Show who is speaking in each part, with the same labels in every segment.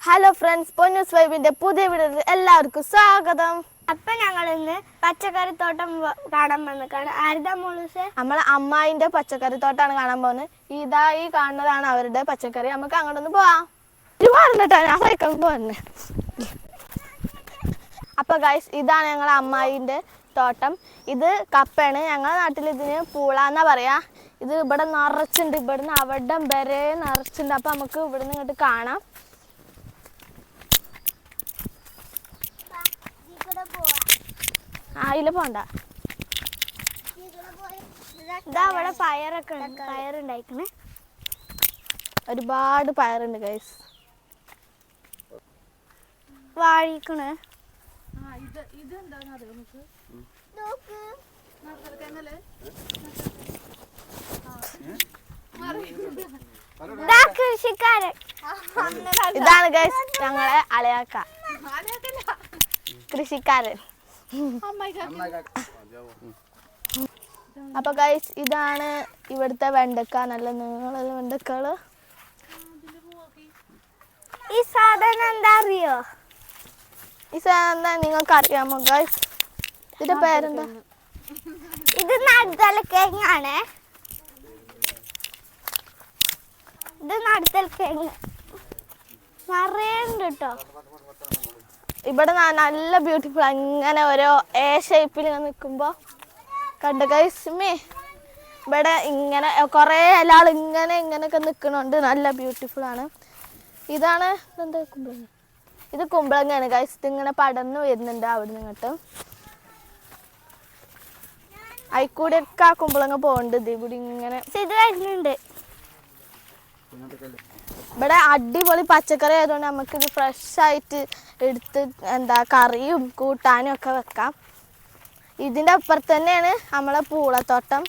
Speaker 1: Hello friends, Ponnoos വൈബിന്റെ പുതിയ വീഡിയോയിൽ എല്ലാവർക്കും സ്വാഗതം.
Speaker 2: അപ്പൊ ഞങ്ങൾ ഇന്ന് പച്ചക്കറിത്തോട്ടം കാണാൻ വന്നിക്കാണ്. ആരുതാ മോളൂസേ?
Speaker 1: നമ്മളെ അമ്മായിന്റെ പച്ചക്കറി തോട്ടാണ് കാണാൻ പോകുന്നത്. ഈ കാണുന്നതാണ് അവരുടെ പച്ചക്കറി. നമുക്ക് അങ്ങോട്ടൊന്ന് പോവാം. ഞാൻ സൈക്കിൾ പോന്നെ. അപ്പൊ ഗൈസ്, ഇതാണ് ഞങ്ങളെ അമ്മായിന്റെ തോട്ടം. ഇത് കപ്പയാണ്. ഞങ്ങളുടെ നാട്ടിൽ ഇതിന് പൂളാന്നാ പറയാ. ഇത് ഇവിടെ നിറച്ചുണ്ട്, ഇവിടുന്ന് അവിടെ വരെ നിറച്ചുണ്ട്. അപ്പൊ നമുക്ക് ഇവിടുന്ന് ഇങ്ങോട്ട് കാണാം. അതില് പോണ്ട.
Speaker 2: ഇതാ അവിടെ പയറൊക്കെ പയറുണ്ടായിക്കണേ.
Speaker 1: ഒരുപാട് പയറുണ്ട് ഗൈസ്.
Speaker 2: വാഴിക്കണേ. കൃഷിക്കാരൻ.
Speaker 1: ഇതാണ് ഗൈസ് ഞങ്ങളെ അളയാക്ക, കൃഷിക്കാരൻ. അപ്പൊ ഗൈസ്, ഇതാണ് ഇവിടുത്തെ വെണ്ടക്ക. നല്ല നീളമുള്ള വെണ്ടക്കള്.
Speaker 2: ഈ സാധനം എന്താ അറിയോ?
Speaker 1: ഈ സാധനം നിങ്ങൾക്ക് അറിയാമോ ഗൈസ്? ഇതിന്റെ പേരെന്താ?
Speaker 2: ഇത് നടുത്തലക്കിഴങ്ങാണ്. ഇത് നടുത്തലക്കിഴങ്ങ് നിറയുണ്ട് കേട്ടോ.
Speaker 1: ഇവിടെ നല്ല ബ്യൂട്ടിഫുൾ. അങ്ങനെ ഓരോ എ ഷേപ്പിൽ നിൽക്കുമ്പോ കണ്ട ഗൈസ്. ഇവിടെ ഇങ്ങനെ കുറെ എല്ലാൾ ഇങ്ങനെയൊക്കെ നിൽക്കണുണ്ട്. നല്ല ബ്യൂട്ടിഫുൾ ആണ്. ഇതാണ് എന്താ കുമ്പളങ്ങ. ഇത് കുമ്പളങ്ങയാണ് ഗൈസ്. ഇതിങ്ങനെ പടർന്നു വരുന്നുണ്ട് അവിടെ നിന്നിട്ട്. അയിക്കൂടെയൊക്കെ ആ കുമ്പളങ്ങ പോകുന്നുണ്ട്. ഇതിൽ കൂടി ഇങ്ങനെ
Speaker 2: ഇത് വരുന്നുണ്ട്.
Speaker 1: ഇവിടെ അടിപൊളി പച്ചക്കറി ആയതുകൊണ്ട് നമുക്കിത് ഫ്രഷ് ആയിട്ട് എടുത്ത് കറിയും കൂട്ടാനും ഒക്കെ വെക്കാം. ഇതിൻ്റെ അപ്പുറത്ത് തന്നെയാണ് നമ്മളെ പൂളത്തോട്ടം.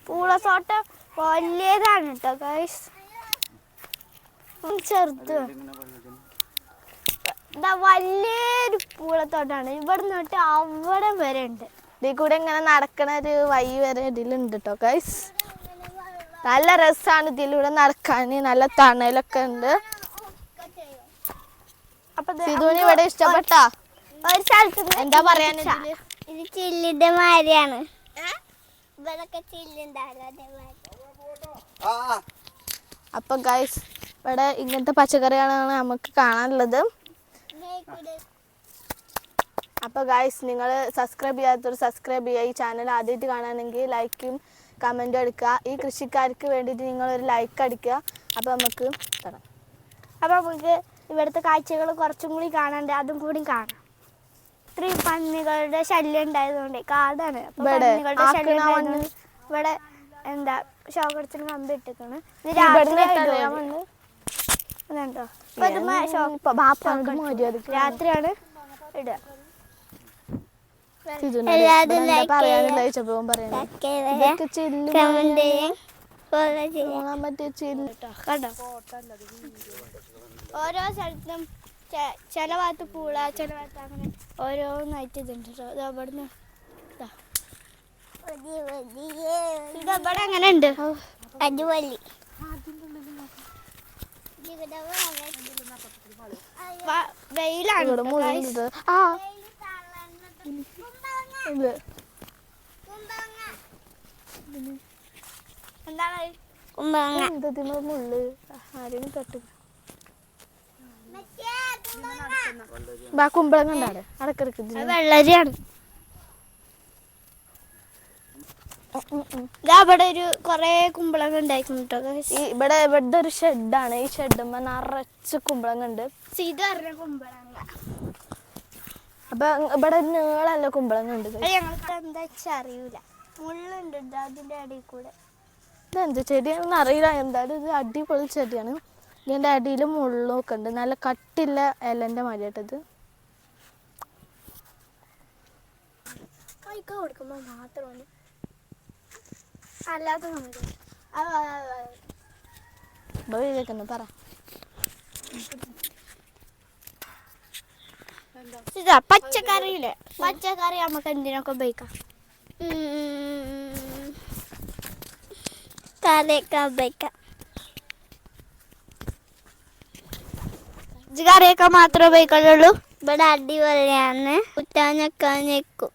Speaker 2: പൂളത്തോട്ടം വലിയതാണ് കേട്ടോ ഗൈസ്. ചെറുത് ഇതാ വലിയൊരു പൂളത്തോട്ടാണ്. ഇവിടെ നിന്നിട്ട് അവിടെ വരെ ഉണ്ട്.
Speaker 1: ഇതിൽ കൂടെ ഇങ്ങനെ നടക്കണ ഒരു വഴി വരെ ഇതിലുണ്ട് കേട്ടോ ഗൈസ്. നല്ല രസമാണ് ഇതിലൂടെ നടക്കാൻ. നല്ല തണലൊക്കെ ഉണ്ട്. സിധുവിന് ഇവിടെ ഇഷ്ടപ്പെട്ടാ?
Speaker 2: ഒരു സ്ഥലത്ത്
Speaker 1: എന്താ പറയാൻ?
Speaker 2: ഇത് ചില്ലിന്റെ മാതിരിയാണ്.
Speaker 1: അപ്പൊ ഗൈസ്, ഇവിടെ ഇങ്ങനത്തെ പച്ചക്കറിയാണ് നമുക്ക് കാണാനുള്ളത്. അപ്പോൾ ഗൈസ്, നിങ്ങൾ സബ്സ്ക്രൈബ് ചെയ്യാത്തവർ സബ്സ്ക്രൈബ് ചെയ്യുക. ഈ ചാനൽ ആദ്യമായിട്ട് കാണുകയാണെങ്കിൽ ലൈക്കും കമൻറ്റും അടിക്കുക. ഈ കൃഷിക്കാർക്ക് വേണ്ടിയിട്ട് നിങ്ങളൊരു ലൈക്ക് അടിക്കുക. അപ്പോൾ നമുക്ക് തരാം.
Speaker 2: അപ്പോൾ നമുക്ക് ഇവിടുത്തെ കാഴ്ചകൾ കുറച്ചും കൂടി കാണാണ്ട്, അതും കൂടി കാണാം. ഇത്രയും പന്നികളുടെ ശല്യം ഉണ്ടായതുകൊണ്ട് കാടാണ്. പന്നികളുടെ ശല്യം ഉണ്ടായതുകൊണ്ട് ഇവിടെ എന്താ ഷോക്കടിച്ചിന് കമ്പി ഇട്ടിട്ടാണ്. രാത്രിയാണ് ഇടുക. ഓരോ സ്ഥലത്തും ചില ഭാഗത്ത് പൂള, ചില ഭാഗത്ത് അങ്ങനെ ഓരോന്നായിട്ട് ഇതുണ്ട്. ഇവിടുന്ന് ഇതവിടെ അങ്ങനെ ഉണ്ട്. അടിപൊളി. വെയിലാണ്. എന്താണ്
Speaker 1: മുള്ള്? ആരെയും തൊട്ട് കുമ്പളങ്ങ ഉണ്ടാടെ അടക്കിടക്ക്.
Speaker 2: വെള്ളരിയാണ്. ഇവിടെ ഒരു കൊറേ കുമ്പളങ്ങ ഉണ്ടായിട്ടുണ്ട് കേട്ടോ.
Speaker 1: ഇവിടെ ഒരു ഷെഡാണ്. ഈ ഷെഡുമ്പോ നിറച്ച് കുമ്പളങ്ങ ഉണ്ട്.
Speaker 2: ഇത് പറഞ്ഞ കുമ്പളങ്ങ.
Speaker 1: അപ്പൊ ഇവിടെ നീളല്ല കുമ്പളങ്ങ ഉണ്ട്.
Speaker 2: ഞങ്ങൾക്ക് എന്താ വെച്ചാ അറിയൂല. മുള്ളുണ്ട് അതിന്റെ അടിയിൽ കൂടെ.
Speaker 1: ഇതെന്ത് ചെടിയാണെന്ന് അറിയില്ല. എന്തായാലും ഇത് അടിപൊളി ചെടിയാണ്. ഇതിന്റെ അടിയിൽ മുള്ളൊക്കെ ഉണ്ട്. നല്ല കട്ടില്ല ഇലന്റെ മരിയായിട്ടത്.
Speaker 2: കൈക്ക കൊടുക്കുമ്പോ മാത്രമാണ് അല്ലാത്ത
Speaker 1: പറ.
Speaker 2: പച്ചക്കറിയില്ലേ? പച്ചക്കറി നമുക്ക് എന്തിനൊക്കെ ഉപയോഗിക്കാം. കറിയൊക്കെ ഉപയോഗിക്കാം. കറിയൊക്കെ മാത്രമേ ഉപയോഗിക്കുള്ളൂ. ഇവിടെ അടിപൊളിയാണ്. കുറ്റാനൊക്കെ നിൽക്കും.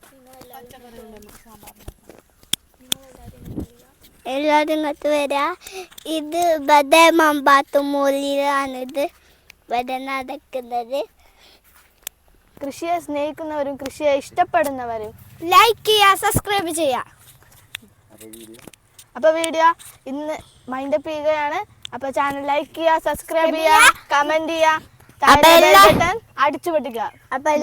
Speaker 2: എല്ലാവരും ഇങ്ങോട്ട് വരാ. ഇത് ഇവിടെ മമ്പാത്തുമൂലിലാണിത് ഇവിടെ നടക്കുന്നത്.
Speaker 1: കൃഷിയെ സ്നേഹിക്കുന്നവരും കൃഷിയെ ഇഷ്ടപ്പെടുന്നവരും
Speaker 2: ലൈക്ക് ചെയ്യുക, സബ്സ്ക്രൈബ് ചെയ്യുക.
Speaker 1: അപ്പോൾ വീഡിയോ ഇന്ന് മൈൻഡപ്പ് ചെയ്യുകയാണ്. അപ്പോൾ ചാനൽ ലൈക്ക് ചെയ്യുക, സബ്സ്ക്രൈബ് ചെയ്യുക, കമന്റ് ചെയ്യുക, ബട്ടൺ അടിച്ചു പൊട്ടിക്കുക.
Speaker 2: ബൈ.